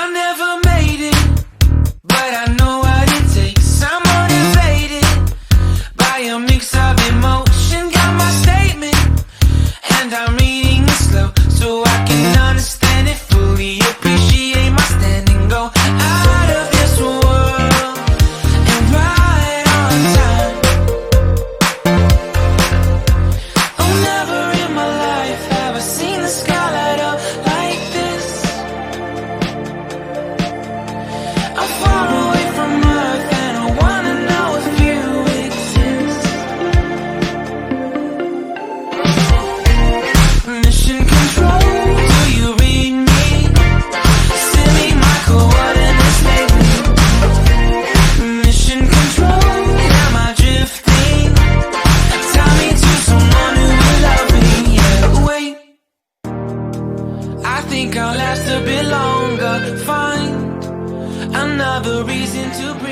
I never made it, but I know what it takes. I'm motivated by a mix of emotion. Got my statement, and I'm reading it slow so I can understand it fully. Appreciate my standing, go out of this world and right on time. Oh, never in my life have I seen the sky light up like this. I'm far away from Earth and I wanna know if you exist. Mission control, do you read me? Send me my coordinates lately. Mission control, am I drifting? Tie me to someone who will love me. Yeah, wait, I think I'll last a bit longer. Find another reason to breathe.